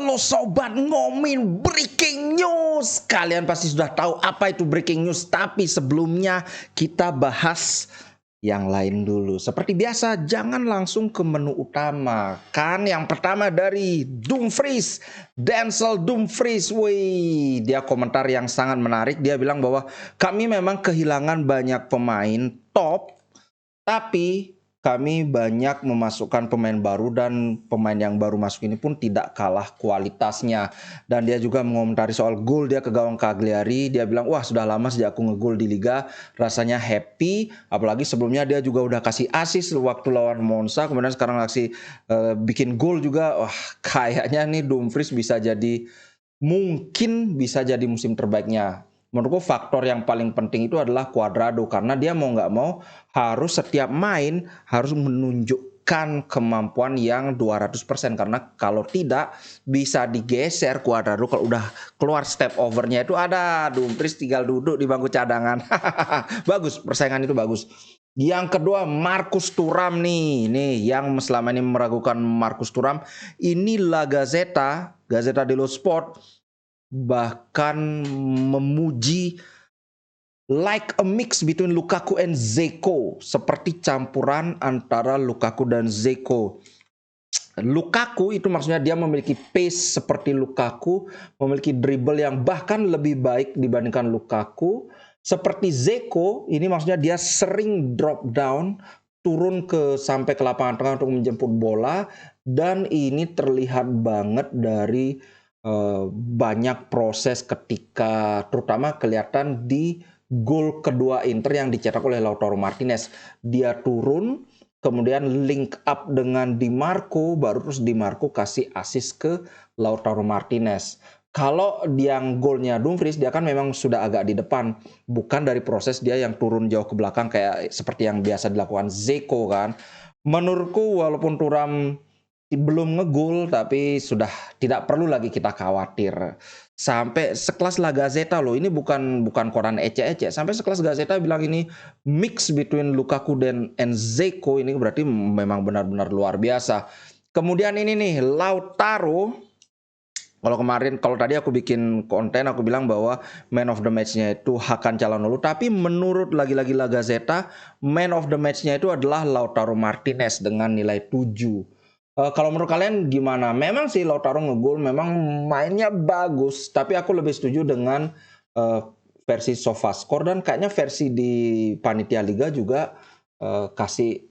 Halo sobat Ngomin breaking news. Kalian pasti sudah tahu apa itu breaking news, tapi sebelumnya kita bahas yang lain dulu. Seperti biasa, jangan langsung ke menu utama. Kan yang pertama dari Dumfries, Denzel Dumfries. Wih, dia komentar yang sangat menarik. Dia bilang bahwa kami memang kehilangan banyak pemain top, tapi kami banyak memasukkan pemain baru dan pemain yang baru masuk ini pun tidak kalah kualitasnya. Dan dia juga mengomentari soal gol dia ke gawang Cagliari. Dia bilang, wah sudah lama sejak aku ngegol di Liga, rasanya happy. Apalagi sebelumnya dia juga udah kasih assist waktu lawan Monza. Kemudian sekarang kasih bikin gol juga. Wah kayaknya nih Dumfries mungkin bisa jadi musim terbaiknya. Menurutku faktor yang paling penting itu adalah Cuadrado, karena dia mau nggak mau harus setiap main harus menunjukkan kemampuan yang 200%, karena kalau tidak bisa digeser Cuadrado. Kalau udah keluar step overnya itu ada Dumfries tinggal duduk di bangku cadangan. Bagus, persaingan itu bagus. Yang kedua Marcus Thuram nih yang selama ini meragukan Marcus Thuram, ini La Gazzetta dello Sport bahkan memuji like a mix between Lukaku and Dzeko, seperti campuran antara Lukaku dan Dzeko. Lukaku itu maksudnya dia memiliki pace seperti Lukaku, memiliki dribble yang bahkan lebih baik dibandingkan Lukaku. Seperti Dzeko, ini maksudnya dia sering drop down, turun sampai ke lapangan tengah untuk menjemput bola, dan ini terlihat banget dari banyak proses ketika terutama kelihatan di gol kedua Inter yang dicetak oleh Lautaro Martinez. Dia turun, kemudian link up dengan Di Marco, baru terus Di Marco kasih assist ke Lautaro Martinez. Kalau yang golnya Dumfries, dia kan memang sudah agak di depan, bukan dari proses dia yang turun jauh ke belakang kayak seperti yang biasa dilakukan Dzeko kan. Menurutku walaupun Thuram belum ngegol, tapi sudah tidak perlu lagi kita khawatir. Sampai sekelas La Gazzetta loh, ini bukan koran ecek-ecek. Sampai sekelas Gazzetta bilang ini mix between Lukaku dan Dzeko, ini berarti memang benar-benar luar biasa. Kemudian ini nih Lautaro. Kalau tadi aku bikin konten aku bilang bahwa man of the match-nya itu Hakan Calhanoglu, tapi menurut lagi-lagi La Gazzetta, man of the match-nya itu adalah Lautaro Martinez dengan nilai 7. Kalau menurut kalian gimana? Memang sih Lautaro ngegol, memang mainnya bagus, tapi aku lebih setuju dengan versi SofaScore, dan kayaknya versi di Panitia Liga juga kasih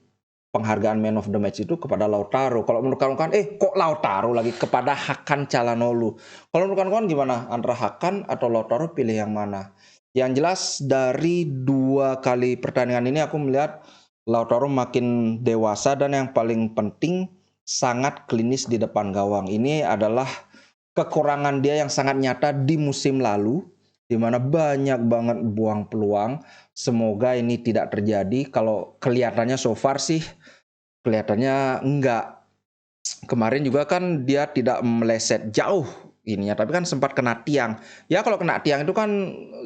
penghargaan man of the match itu kepada Lautaro. Kalau menurut kawan-kawan, kok Lautaro lagi, kepada Hakan Calhanoglu. Kalau menurut kawan-kawan gimana? Antara Hakan atau Lautaro, pilih yang mana? Yang jelas dari 2 kali pertandingan ini aku melihat Lautaro makin dewasa, dan yang paling penting sangat klinis di depan gawang. Ini adalah kekurangan dia yang sangat nyata di musim lalu, di mana banyak banget buang peluang. Semoga ini tidak terjadi. Kalau kelihatannya so far sih kelihatannya enggak. Kemarin juga kan dia tidak meleset jauh ininya, tapi kan sempat kena tiang. Ya kalau kena tiang itu kan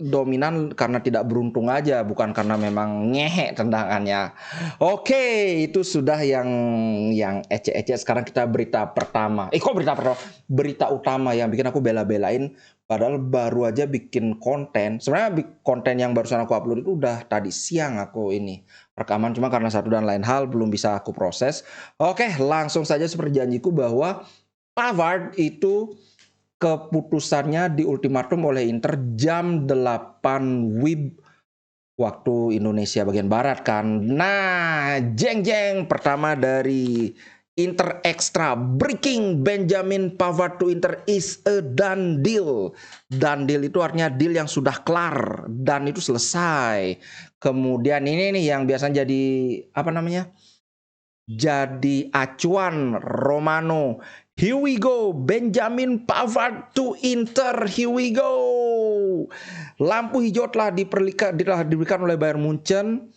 dominan karena tidak beruntung aja, bukan karena memang ngehe tendangannya. Oke, itu sudah yang ecek-ecek. Sekarang kita berita pertama. Berita utama yang bikin aku bela-belain, padahal baru aja bikin konten. Sebenarnya konten yang barusan aku upload itu udah tadi siang aku ini rekaman, cuma karena satu dan lain hal belum bisa aku proses. Oke, langsung saja seperti janjiku bahwa Pavard itu keputusannya diultimatum oleh Inter jam 8 WIB waktu Indonesia bagian Barat kan. Nah, jeng pertama dari Inter Extra breaking Benjamin Pavard to Inter is a done deal. Done deal itu artinya deal yang sudah kelar dan itu selesai. Kemudian ini nih yang biasanya jadi jadi acuan Romano. Here we go, Benjamin Pavard to Inter. Here we go. Lampu hijau telah diberikan oleh Bayern Munchen.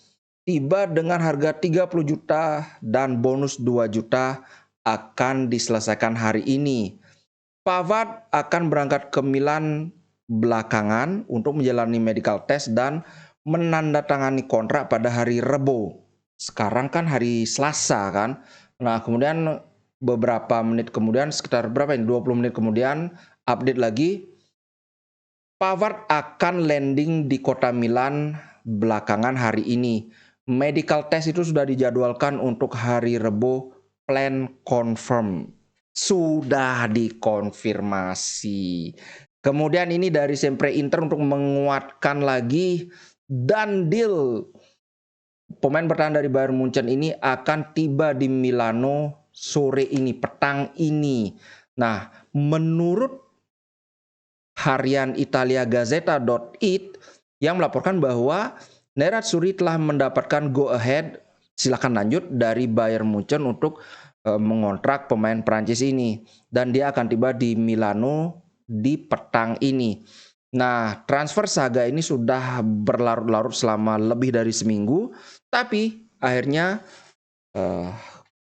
Tiba dengan harga 30 juta dan bonus 2 juta akan diselesaikan hari ini. Pavard akan berangkat ke Milan belakangan untuk menjalani medical test dan menandatangani kontrak pada hari Rebo. Sekarang kan hari Selasa kan. Nah, kemudian beberapa menit kemudian, sekitar berapa ini, 20 menit kemudian, update lagi, Pavard akan landing di kota Milan belakangan hari ini. Medical test itu sudah dijadwalkan untuk hari Rebo, plan confirm. Sudah dikonfirmasi. Kemudian ini dari Sempre Inter untuk menguatkan lagi, dan deal pemain bertahan dari Bayern Munchen ini akan tiba di Milano sore ini, petang ini. Nah, menurut harian Italia Gazzetta.it yang melaporkan bahwa Nerazzurri telah mendapatkan go ahead, silakan lanjut, dari Bayern Munchen untuk mengontrak pemain Prancis ini, dan dia akan tiba di Milano di petang ini. Nah, transfer saga ini sudah berlarut-larut selama lebih dari seminggu, tapi akhirnya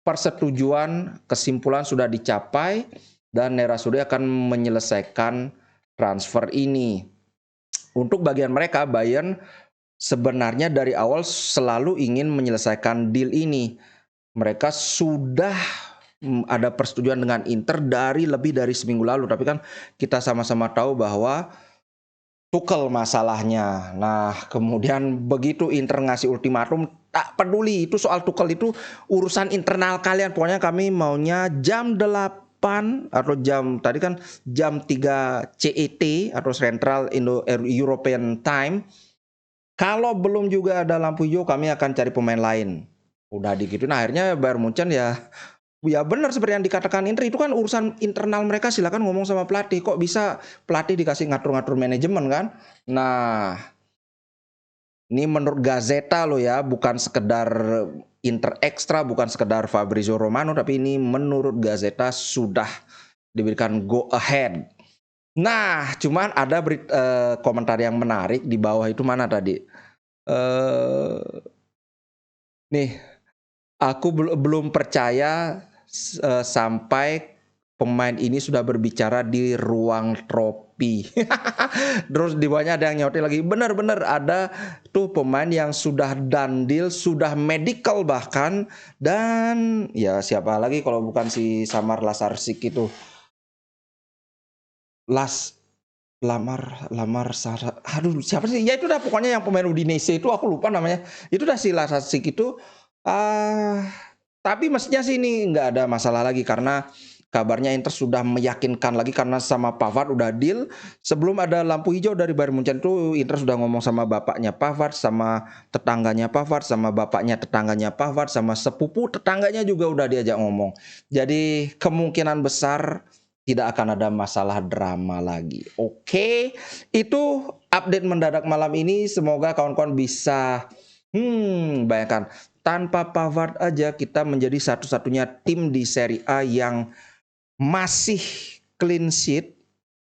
persetujuan, kesimpulan sudah dicapai, dan Nerazzurri akan menyelesaikan transfer ini. Untuk bagian mereka, Bayern sebenarnya dari awal selalu ingin menyelesaikan deal ini. Mereka sudah ada persetujuan dengan Inter dari lebih dari seminggu lalu, tapi kan kita sama-sama tahu bahwa Tuchel masalahnya. Nah, kemudian begitu Inter ngasih ultimatum, tak peduli itu soal Tuchel, itu urusan internal kalian. Pokoknya kami maunya jam 8 atau tadi kan jam 3 CET atau Central European Time. Kalau belum juga ada lampu hijau, kami akan cari pemain lain. Udah digituin, akhirnya Bayern Munchen ya benar seperti yang dikatakan Inter, itu kan urusan internal mereka, silakan ngomong sama pelatih. Kok bisa pelatih dikasih ngatur-ngatur manajemen kan? Nah, ini menurut Gazzetta loh ya, bukan sekedar Inter Extra, bukan sekedar Fabrizio Romano, tapi ini menurut Gazzetta sudah diberikan go ahead. Nah, cuman ada komentar yang menarik di bawah itu, mana tadi? Nih, aku belum percaya sampai pemain ini sudah berbicara di ruang tropi. Terus di bawahnya ada yang nyotil lagi. Bener-bener ada tuh pemain yang sudah done deal, sudah medical bahkan. Dan ya siapa lagi kalau bukan si Samar Lasarsik itu. Aduh siapa sih? Ya itu dah pokoknya yang pemain Udinese itu, aku lupa namanya. Itu dah si Lasarsik itu. Tapi mestinya sih ini nggak ada masalah lagi, karena kabarnya Inter sudah meyakinkan lagi karena sama Pavard udah deal. Sebelum ada lampu hijau dari Bayern Munchen itu, Inter sudah ngomong sama bapaknya Pavard, sama tetangganya Pavard, sama bapaknya tetangganya Pavard, sama sepupu tetangganya juga udah diajak ngomong. Jadi kemungkinan besar tidak akan ada masalah drama lagi. Oke, itu update mendadak malam ini. Semoga kawan-kawan bisa bayangkan, tanpa Pavard aja kita menjadi satu-satunya tim di Serie A yang masih clean sheet.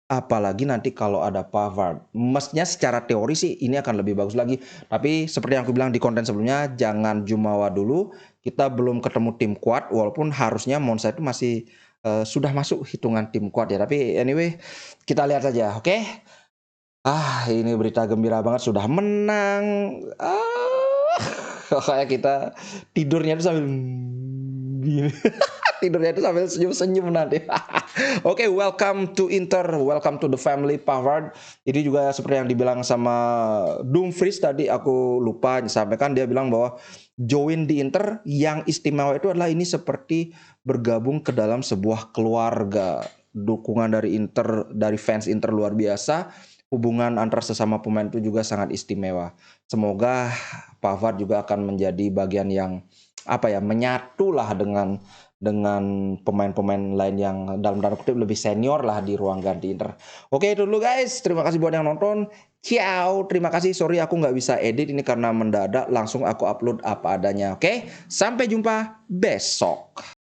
Apalagi nanti kalau ada Pavard. Mestinya secara teori sih ini akan lebih bagus lagi. Tapi seperti yang aku bilang di konten sebelumnya, jangan jumawa dulu. Kita belum ketemu tim kuat, walaupun harusnya Monza itu masih sudah masuk hitungan tim kuat ya. Tapi anyway, kita lihat saja, oke? Ini berita gembira banget, sudah menang. Kayak kita tidurnya itu sambil gini. Tidurnya itu sambil senyum-senyum nanti. Oke, welcome to Inter, welcome to the family Pavard. Ini juga seperti yang dibilang sama Dumfries tadi, aku lupa sampaikan, dia bilang bahwa join di Inter yang istimewa itu adalah ini seperti bergabung ke dalam sebuah keluarga. Dukungan dari Inter, dari fans Inter luar biasa. Hubungan antar sesama pemain itu juga sangat istimewa. Semoga Pavard juga akan menjadi bagian yang menyatulah dengan pemain-pemain lain yang dalam tanda kutip lebih senior lah di ruang ganti Inter. Oke, itu dulu guys. Terima kasih buat yang nonton. Ciao. Terima kasih. Sorry aku nggak bisa edit ini karena mendadak. Langsung aku upload apa adanya. Oke. Sampai jumpa besok.